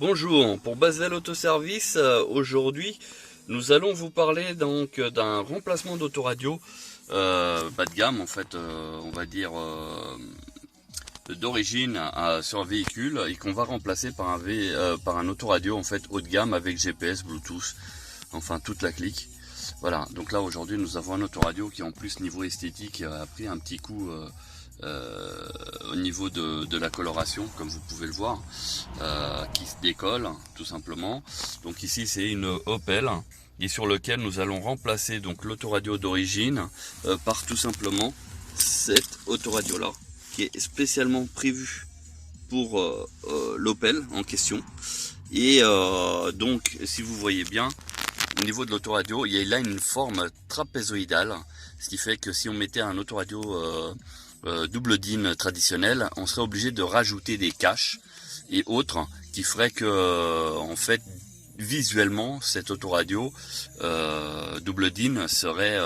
Bonjour, pour Basel Autoservice, aujourd'hui nous allons vous parler donc d'un remplacement d'autoradio bas de gamme en fait, on va dire d'origine sur un véhicule et qu'on va remplacer par par un autoradio en fait haut de gamme avec GPS, Bluetooth, enfin toute la clique. Voilà, donc là aujourd'hui nous avons un autoradio qui en plus niveau esthétique a pris un petit coup au niveau de la coloration, comme vous pouvez le voir, qui se décolle tout simplement. Donc ici c'est une Opel et sur lequel nous allons remplacer donc l'autoradio d'origine par tout simplement cette autoradio là qui est spécialement prévue pour l'Opel en question. Et donc si vous voyez bien au niveau de l'autoradio, il y a là une forme trapézoïdale, ce qui fait que si on mettait un autoradio double DIN traditionnel, on serait obligé de rajouter des caches et autres qui ferait que en fait visuellement cette autoradio double DIN serait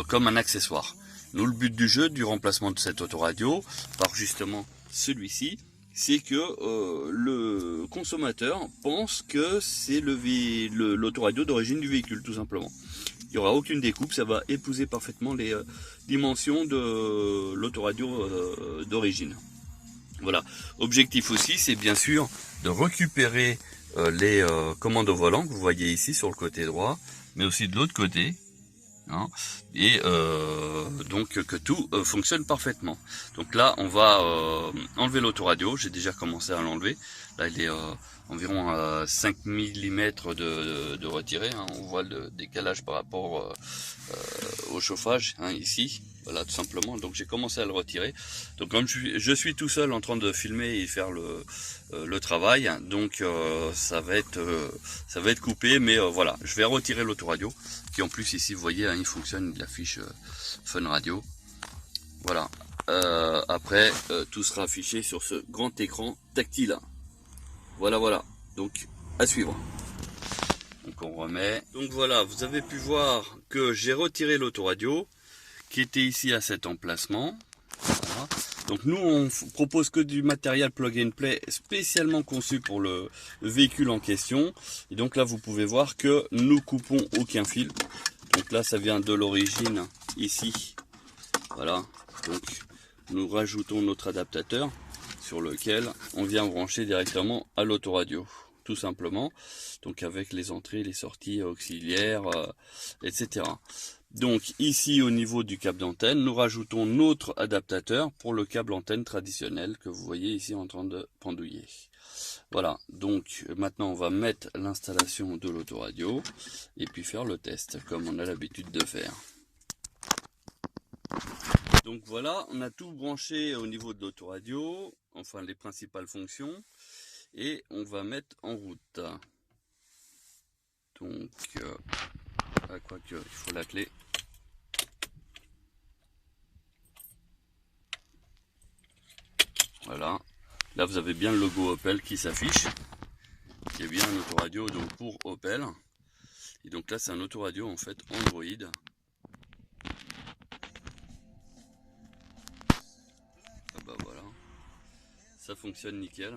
comme un accessoire. Nous, le but du jeu du remplacement de cette autoradio par justement celui-ci, c'est que le consommateur pense que c'est l'autoradio d'origine du véhicule, tout simplement. Il n'y aura aucune découpe, ça va épouser parfaitement les dimensions de l'autoradio d'origine. Voilà. Objectif aussi, c'est bien sûr de récupérer les commandes au volant que vous voyez ici sur le côté droit, mais aussi de l'autre côté. Hein, et donc que tout fonctionne parfaitement. Donc là on va enlever l'autoradio, j'ai déjà commencé à l'enlever. Là il est environ à 5 mm de retiré, hein. On voit le décalage par rapport au chauffage, hein, ici. Voilà, tout simplement. Donc j'ai commencé à le retirer. Donc comme je suis tout seul en train de filmer et faire le travail, donc ça va être coupé, mais voilà, je vais retirer l'autoradio qui en plus ici vous voyez, hein, il fonctionne, il affiche Fun Radio. Voilà. Après tout sera affiché sur ce grand écran tactile. Voilà. Donc à suivre. Donc on remet. Donc voilà, vous avez pu voir que j'ai retiré l'autoradio qui était ici à cet emplacement. Voilà. Donc nous on propose que du matériel plug and play spécialement conçu pour le véhicule en question. Et donc là vous pouvez voir que nous coupons aucun fil. Donc là ça vient de l'origine ici. Voilà. Donc nous rajoutons notre adaptateur sur lequel on vient brancher directement à l'autoradio. Tout simplement. Donc avec les entrées, les sorties auxiliaires, etc. Donc ici au niveau du câble d'antenne, nous rajoutons notre adaptateur pour le câble antenne traditionnel que vous voyez ici en train de pendouiller. Voilà, donc maintenant on va mettre l'installation de l'autoradio et puis faire le test comme on a l'habitude de faire. Donc voilà, on a tout branché au niveau de l'autoradio, enfin les principales fonctions, et on va mettre en route. Donc, quoique, il faut la clé. Voilà, là vous avez bien le logo Opel qui s'affiche. Il y a bien un autoradio donc pour Opel. Et donc là c'est un autoradio en fait Android. Ah bah voilà, ça fonctionne nickel.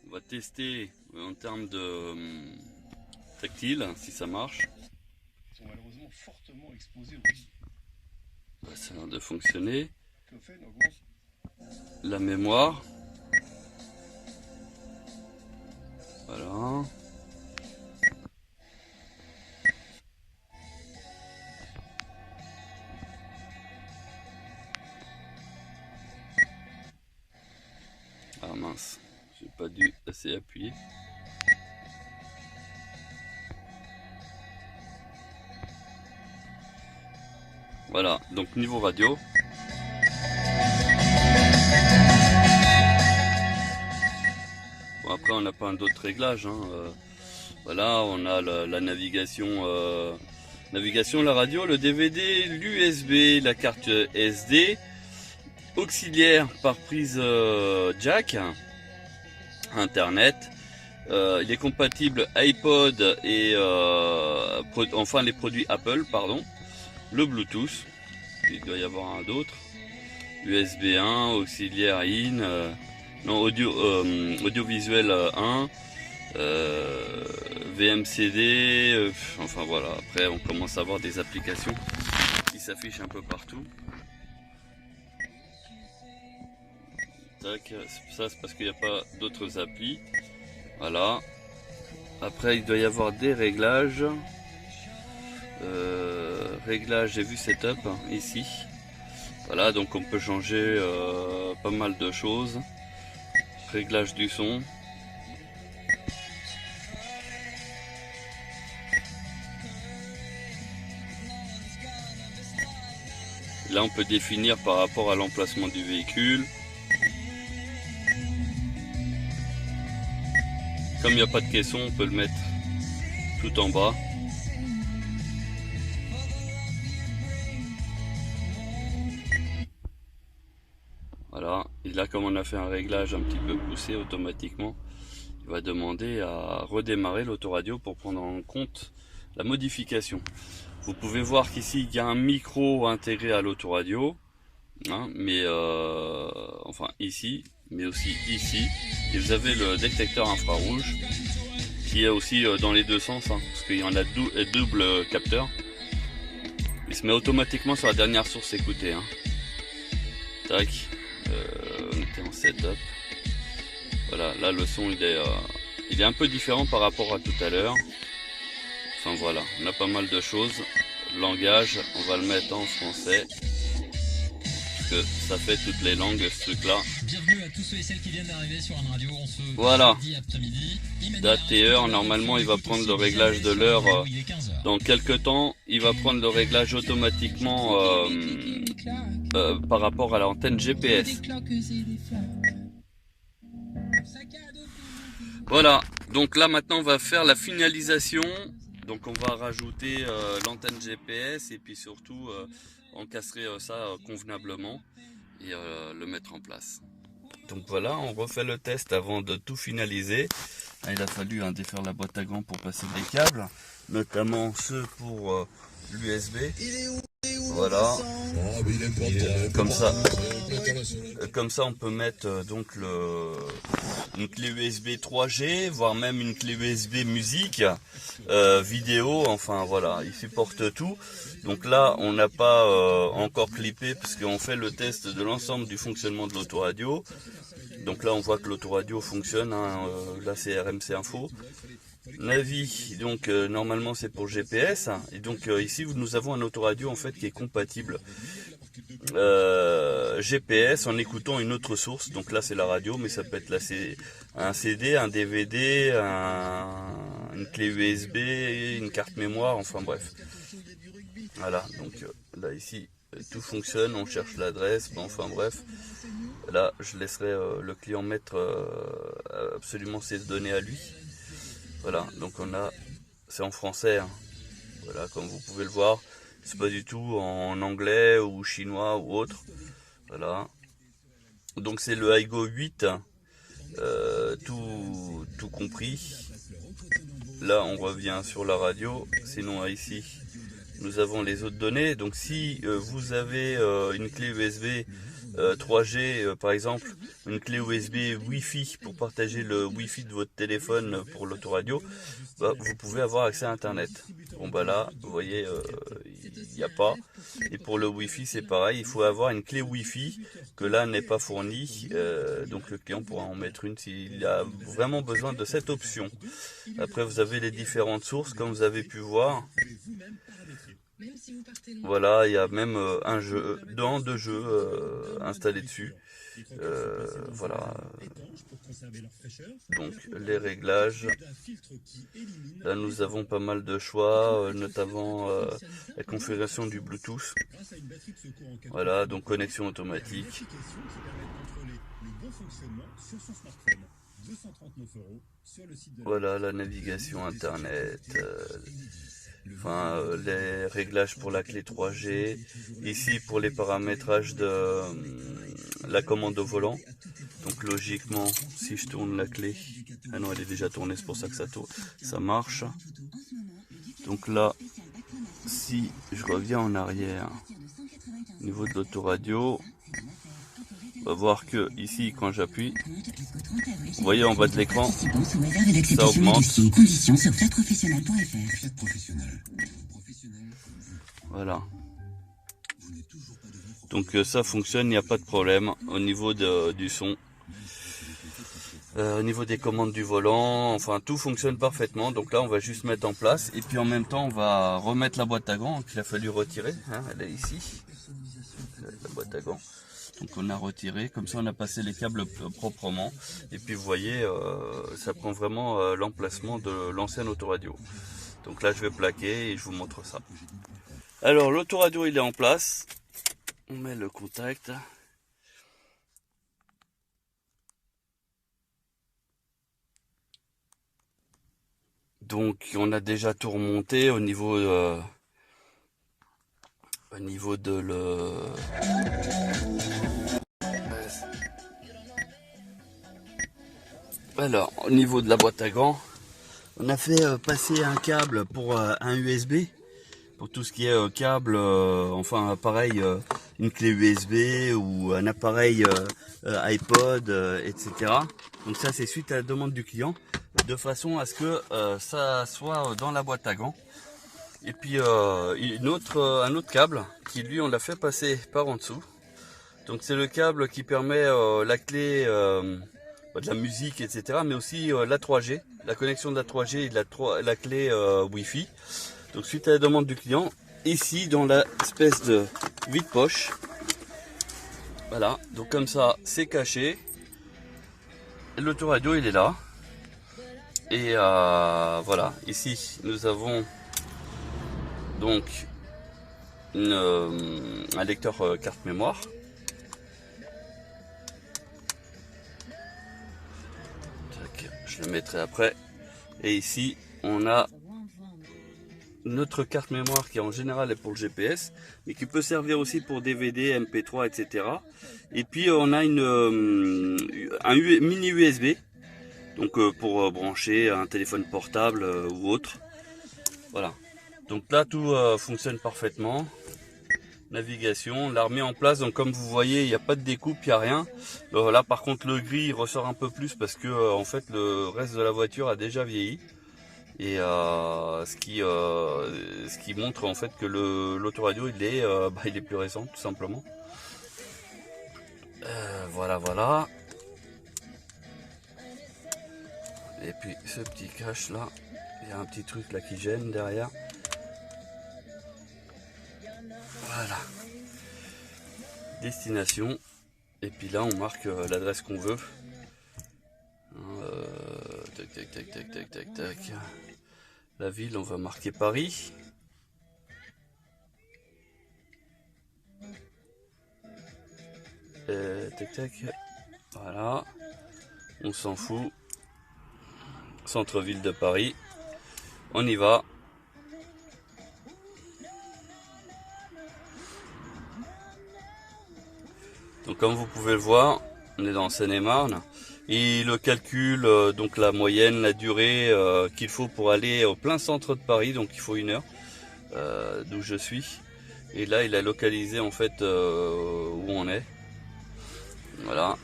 On va tester en termes de tactile si ça marche. Ils sont malheureusement fortement exposés au risque. Bah, ça a l'air de fonctionner. Que fait augmente La mémoire. Voilà. Ah mince, j'ai pas dû assez appuyer. Voilà, donc niveau radio. Bon, après on n'a pas d'autres réglages, hein. Voilà, on a la navigation, la radio, le DVD, l'USB, la carte SD, auxiliaire par prise jack, internet. Il est compatible iPod et enfin les produits Apple, pardon. Le Bluetooth, il doit y avoir un d'autre. USB 1, auxiliaire in, non, audiovisuel 1, VMCD, enfin voilà, après on commence à avoir des applications qui s'affichent un peu partout. Tac, ça c'est parce qu'il n'y a pas d'autres applis. Voilà. Après il doit y avoir des réglages. Réglages, j'ai vu setup ici. Voilà, donc on peut changer pas mal de choses. Réglage du son. Là on peut définir par rapport à l'emplacement du véhicule. Comme il n'y a pas de caisson, on peut le mettre tout en bas. Voilà, et là comme on a fait un réglage un petit peu poussé automatiquement, il va demander à redémarrer l'autoradio pour prendre en compte la modification. Vous pouvez voir qu'ici il y a un micro intégré à l'autoradio, hein, mais enfin ici, mais aussi ici, et vous avez le détecteur infrarouge qui est aussi dans les deux sens, hein, parce qu'il y en a double capteur. Il se met automatiquement sur la dernière source écoutée. Hein. Tac. On était en setup. Voilà, là le son il est un peu différent par rapport à tout à l'heure. Enfin voilà, on a pas mal de choses. Langage, on va le mettre en français. Parce que ça fait toutes les langues ce truc là. Bienvenue à tous ceux et celles qui viennent d'arriver sur une radio. On se voilà. après-midi. Date et heure, normalement il va prendre le réglage de l'heure. Dans quelques temps, il va prendre le réglage automatiquement par rapport à l'antenne GPS. Voilà, donc là maintenant on va faire la finalisation. Donc on va rajouter l'antenne GPS et puis surtout encastrer ça convenablement et le mettre en place. Donc voilà, on refait le test avant de tout finaliser. Il a fallu défaire la boîte à gants pour passer des câbles, notamment ceux pour l'USB. Voilà, comme ça on peut mettre donc une clé USB 3G, voire même une clé USB musique, vidéo, enfin voilà, il supporte tout. Donc là on n'a pas encore clippé parce qu'on fait le test de l'ensemble du fonctionnement de l'autoradio. Donc là on voit que l'autoradio fonctionne, hein, là c'est RMC Info. Navi, donc normalement c'est pour GPS, et donc ici nous avons un autoradio en fait qui est compatible GPS en écoutant une autre source. Donc là c'est la radio, mais ça peut être un CD, un DVD, une clé USB, une carte mémoire, enfin bref. Voilà, donc là ici tout fonctionne, on cherche l'adresse, bon, enfin bref. Là je laisserai le client mettre absolument ses données à lui. Voilà, donc c'est en français, hein. Voilà, comme vous pouvez le voir, c'est pas du tout en anglais ou chinois ou autre. Voilà, donc c'est le Aigo 8, tout compris. Là on revient sur la radio, sinon ici nous avons les autres données. Donc si vous avez une clé USB 3G par exemple, une clé USB Wi-Fi pour partager le Wi-Fi de votre téléphone pour l'autoradio, bah, vous pouvez avoir accès à Internet. Bon bah là, vous voyez, il n'y a pas. Et pour le Wi-Fi c'est pareil, il faut avoir une clé Wi-Fi que là n'est pas fournie. Donc le client pourra en mettre une s'il a vraiment besoin de cette option. Après vous avez les différentes sources comme vous avez pu voir. Voilà, il y a même deux jeux installés dessus. Voilà. Donc les réglages. Là nous avons pas mal de choix, notamment la configuration du Bluetooth. Voilà, donc connexion automatique. Voilà la navigation internet. Enfin, les réglages pour la clé 3G, ici pour les paramétrages de la commande au volant. Donc logiquement, si je tourne la clé, ah non elle est déjà tournée, c'est pour ça que ça marche. Donc là, si je reviens en arrière, au niveau de l'autoradio, on va voir que ici quand j'appuie, vous voyez en bas de l'écran, ça augmente. Voilà. Donc ça fonctionne, il n'y a pas de problème au niveau du son. Au niveau des commandes du volant, enfin tout fonctionne parfaitement. Donc là on va juste mettre en place et puis en même temps on va remettre la boîte à gants qu'il a fallu retirer, hein, elle est ici, la boîte à gants. Donc on a retiré, comme ça on a passé les câbles proprement et puis vous voyez ça prend vraiment l'emplacement de l'ancien autoradio. Donc là je vais plaquer et je vous montre ça. Alors l'autoradio il est en place, on met le contact. Donc on a déjà tout remonté au niveau de Alors au niveau de la boîte à gants, on a fait passer un câble pour un USB, pour tout ce qui est câble, enfin appareil, une clé USB ou un appareil iPod, etc. Donc ça c'est suite à la demande du client, de façon à ce que ça soit dans la boîte à gants. Et puis un autre câble qui lui on l'a fait passer par en dessous. Donc c'est le câble qui permet la clé de la musique, etc. Mais aussi la 3G, la connexion de la 3G et de la clé Wi-Fi. Donc suite à la demande du client, ici dans la espèce de vide-poche, voilà, donc comme ça c'est caché. L'autoradio il est là. Et voilà, ici nous avons donc un lecteur carte mémoire. Tac, je le mettrai après. Et ici on a notre carte mémoire qui en général est pour le GPS, mais qui peut servir aussi pour DVD, MP3, etc. Et puis on a un mini USB, donc pour brancher un téléphone portable ou autre. Voilà. Donc là tout fonctionne parfaitement. Navigation, l'a remis en place, donc comme vous voyez il n'y a pas de découpe, il n'y a rien. Là par contre le gris ressort un peu plus parce que en fait le reste de la voiture a déjà vieilli. Et ce qui montre en fait que l'autoradio il est plus récent tout simplement. Voilà. Et puis ce petit cache là, il y a un petit truc là qui gêne derrière. Voilà. Destination. Et puis là on marque l'adresse qu'on veut. Tac. La ville, on va marquer Paris. Tac. Voilà. On s'en fout. Centre-ville de Paris. On y va. Donc comme vous pouvez le voir, on est dans Seine-et-Marne. Et le calcul, donc la moyenne, la durée qu'il faut pour aller au plein centre de Paris, donc il faut 1 heure d'où je suis. Et là il a localisé en fait où on est. Voilà.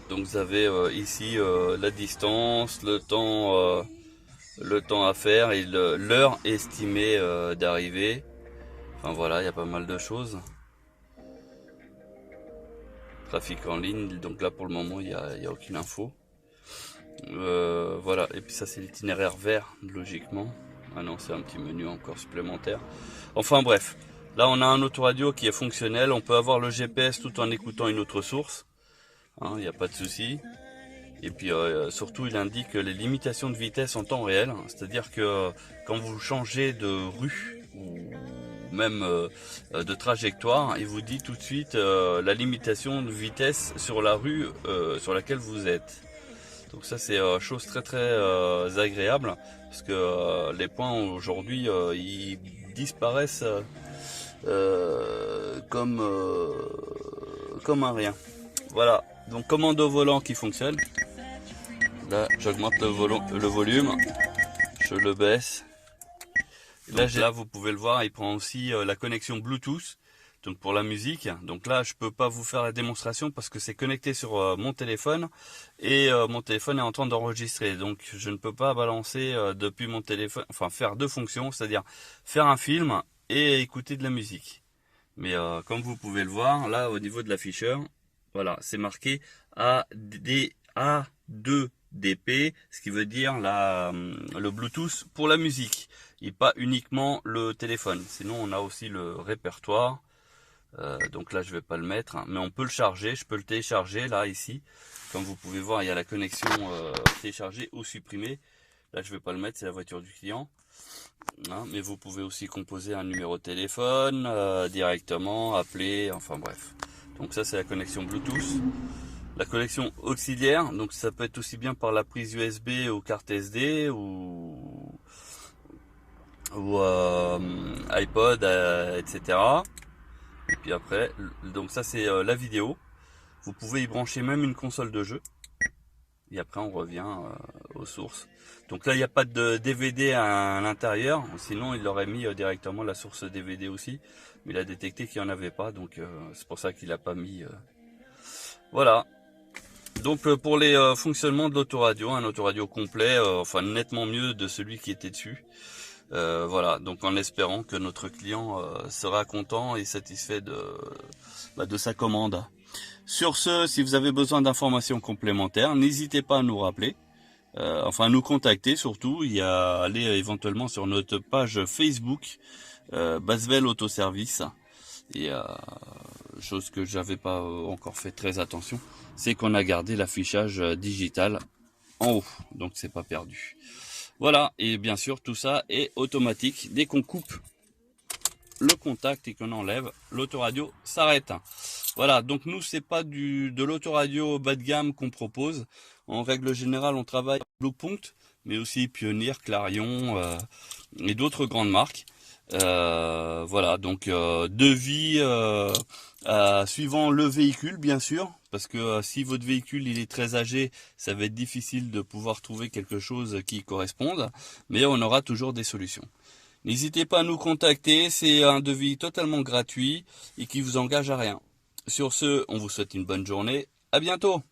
Donc vous avez ici la distance, le temps à faire et l'heure estimée d'arrivée. Enfin voilà, il y a pas mal de choses. Trafic en ligne, donc là pour le moment il n'y a aucune info. Voilà, et puis ça c'est l'itinéraire vert logiquement. Ah non, c'est un petit menu encore supplémentaire. Enfin bref, là on a un autoradio qui est fonctionnel, on peut avoir le GPS tout en écoutant une autre source, hein, il n'y a pas de souci. Et puis surtout il indique les limitations de vitesse en temps réel, c'est-à-dire que quand vous changez de rue ou même de trajectoire, il vous dit tout de suite la limitation de vitesse sur la rue sur laquelle vous êtes. Donc ça c'est chose très agréable, parce que les points aujourd'hui ils disparaissent comme un rien. Voilà, donc commande au volant qui fonctionne. Là j'augmente le volume, je le baisse. Là vous pouvez le voir, il prend aussi la connexion Bluetooth. Donc pour la musique, donc là je peux pas vous faire la démonstration parce que c'est connecté sur mon téléphone et mon téléphone est en train d'enregistrer. Donc je ne peux pas balancer depuis mon téléphone, enfin faire deux fonctions, c'est-à-dire faire un film et écouter de la musique. Mais comme vous pouvez le voir, là au niveau de l'afficheur, voilà, c'est marqué A2DP, ce qui veut dire le Bluetooth pour la musique et pas uniquement le téléphone. Sinon on a aussi le répertoire. Donc là je vais pas le mettre, hein, mais on peut le charger, je peux le télécharger là ici. Comme vous pouvez voir, il y a la connexion télécharger ou supprimer. Là je vais pas le mettre, c'est la voiture du client. Hein, mais vous pouvez aussi composer un numéro de téléphone directement, appeler, enfin bref. Donc ça c'est la connexion Bluetooth. La connexion auxiliaire, donc ça peut être aussi bien par la prise USB ou carte SD ou iPod, etc. Et puis après, donc ça c'est la vidéo. Vous pouvez y brancher même une console de jeu. Et après on revient aux sources. Donc là il n'y a pas de DVD à l'intérieur. Sinon il aurait mis directement la source DVD aussi. Mais il a détecté qu'il n'y en avait pas. Donc c'est pour ça qu'il n'a pas mis. Voilà. Donc pour les fonctionnements de l'autoradio, un autoradio complet, enfin nettement mieux de celui qui était dessus. Voilà, donc en espérant que notre client sera content et satisfait de sa commande. Sur ce, si vous avez besoin d'informations complémentaires, n'hésitez pas à nous rappeler, enfin à nous contacter surtout, et à aller éventuellement sur notre page Facebook, Basvel Autoservice. Et chose que j'avais pas encore fait très attention, c'est qu'on a gardé l'affichage digital en haut, donc c'est pas perdu. Voilà, et bien sûr tout ça est automatique. Dès qu'on coupe le contact et qu'on enlève, l'autoradio s'arrête. Voilà, donc nous c'est pas de l'autoradio bas de gamme qu'on propose. En règle générale on travaille Bluepoint, mais aussi Pioneer, Clarion et d'autres grandes marques. Voilà, donc devis suivant le véhicule bien sûr, parce que si votre véhicule il est très âgé, ça va être difficile de pouvoir trouver quelque chose qui corresponde, mais on aura toujours des solutions. N'hésitez pas à nous contacter, c'est un devis totalement gratuit et qui vous engage à rien. Sur ce, on vous souhaite une bonne journée, à bientôt.